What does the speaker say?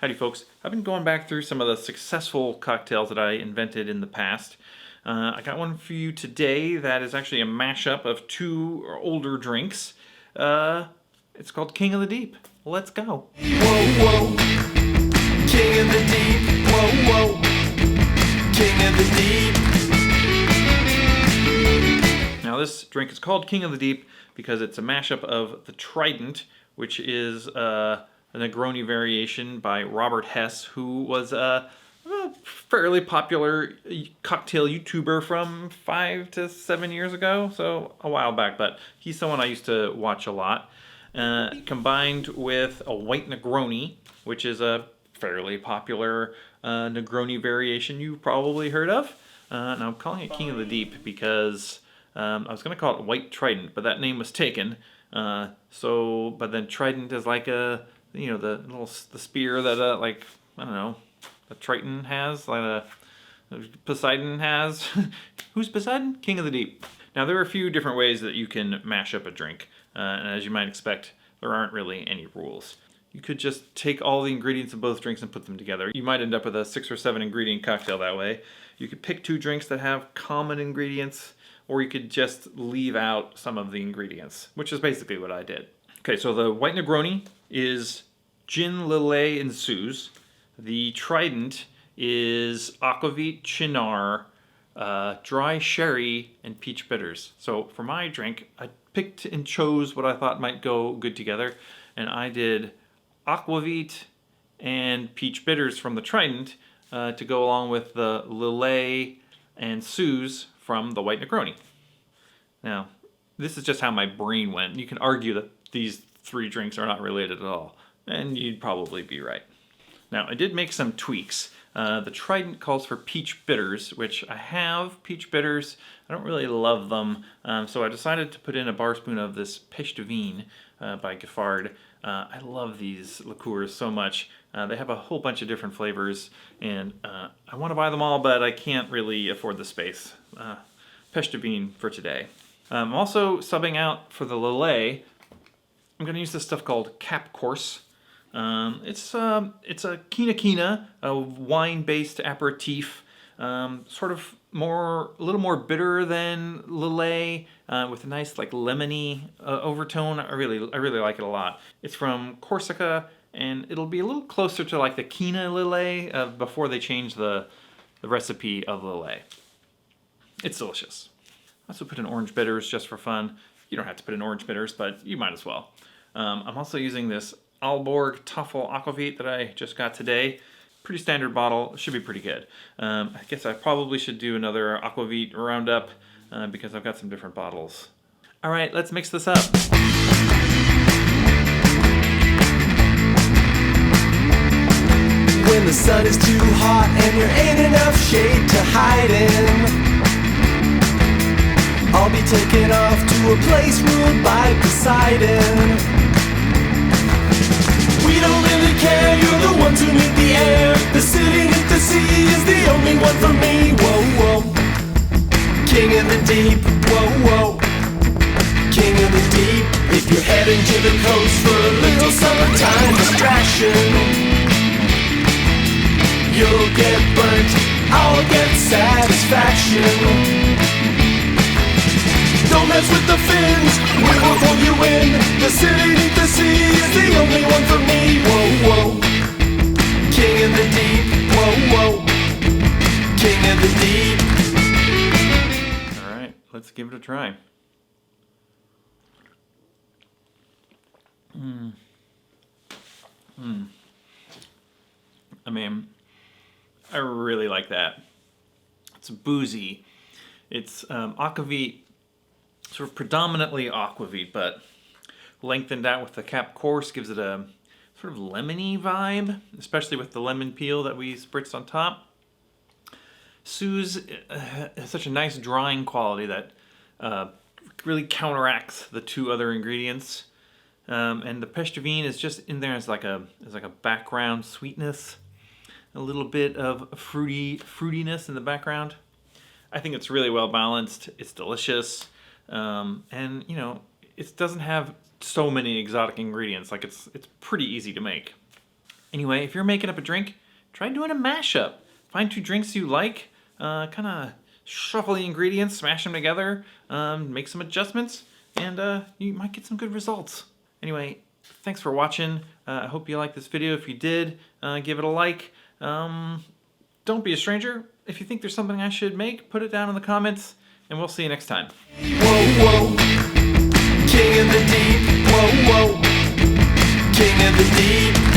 Howdy folks, I've been going back through some of the successful cocktails that I invented in the past. I got one for you today that is actually a mashup of two older drinks. It's called King of the Deep. Let's go. Whoa, whoa, King of the Deep, whoa, whoa, King of the Deep. Now this drink is called King of the Deep because it's a mashup of the Trident, which is a Negroni variation by Robert Hess, who was a fairly popular cocktail YouTuber from 5 to 7 years ago, so a while back, but he's someone I used to watch a lot. Combined with a white Negroni, which is a fairly popular Negroni variation you've probably heard of. And I'm calling it King of the Deep because I was going to call it White Trident, but that name was taken. But then Trident is like the spear that I don't know, a Triton has, like a Poseidon has. Who's Poseidon? King of the Deep. Now there are a few different ways that you can mash up a drink, and as you might expect, there aren't really any rules. You could just take all the ingredients of both drinks and put them together. You might end up with a 6 or 7 ingredient cocktail that way. You could pick 2 drinks that have common ingredients, or you could just leave out some of the ingredients, which is basically what I did. Okay, so the white Negroni is gin, Lillet, and Suze. The Trident is Aquavit, Chinar, dry sherry, and peach bitters. So for my drink, I picked and chose what I thought might go good together, and I did Aquavit and peach bitters from the Trident to go along with the Lillet and Suze from the white Negroni. Now, this is just how my brain went. You can argue that these 3 drinks are not related at all, and you'd probably be right. Now, I did make some tweaks. The Trident calls for peach bitters, which I have peach bitters. I don't really love them, so I decided to put in a bar spoon of this Pesche de Vigne by Giffard. I love these liqueurs so much. They have a whole bunch of different flavors, and I want to buy them all, but I can't really afford the space. Pesche de Vigne for today. I'm also subbing out for the Lillet. I'm going to use this stuff called Cap Corse. It's a Quina, a wine-based aperitif, sort of a little more bitter than Lillet, with a nice lemony overtone. I really like it a lot. It's from Corsica, and it'll be a little closer to the Quina Lillet before they change the recipe of Lillet. It's delicious. I also put in orange bitters just for fun. You don't have to put in orange bitters, but you might as well. I'm also using this Aalborg Toffel Aquavit that I just got today. Pretty standard bottle, should be pretty good. I guess I probably should do another Aquavit roundup because I've got some different bottles. All right, let's mix this up. When the sun is too hot and there ain't enough shade to hide in, I'll be taken off to a place ruled by Poseidon. We don't really care, you're the ones who need the air. The city beneath the sea is the only one for me. Whoa, whoa, King of the Deep. Whoa, whoa, King of the Deep. If you're heading to the coast for a little summertime distraction, you'll get burnt, I'll get satisfaction. Don't mess with the fins, we will pull you in. The city beneath the sea is the only one for me. Whoa, whoa, King of the Deep. Whoa, whoa, King of the Deep. All right, let's give it a try. I mean, I really like that. It's boozy. It's Aquavit, sort of predominantly Aquavit, but lengthened out with the Cap Corse gives it a sort of lemony vibe, especially with the lemon peel that we spritzed on top. Suze has such a nice drying quality that really counteracts the 2 other ingredients. And the Pesche de Vigne is just in there as like a background sweetness, a little bit of fruitiness in the background. I think it's really well balanced. It's delicious, and it doesn't have so many exotic ingredients. It's pretty easy to make. Anyway, if you're making up a drink, try doing a mashup. Find 2 drinks you like, kind of shuffle the ingredients, smash them together, make some adjustments, and you might get some good results. Anyway, thanks for watching. I hope you liked this video. If you did, give it a like. Don't be a stranger. If you think there's something I should make, put it down in the comments, and we'll see you next time. Whoa, whoa, king of the deep. Whoa, whoa, king of the deep.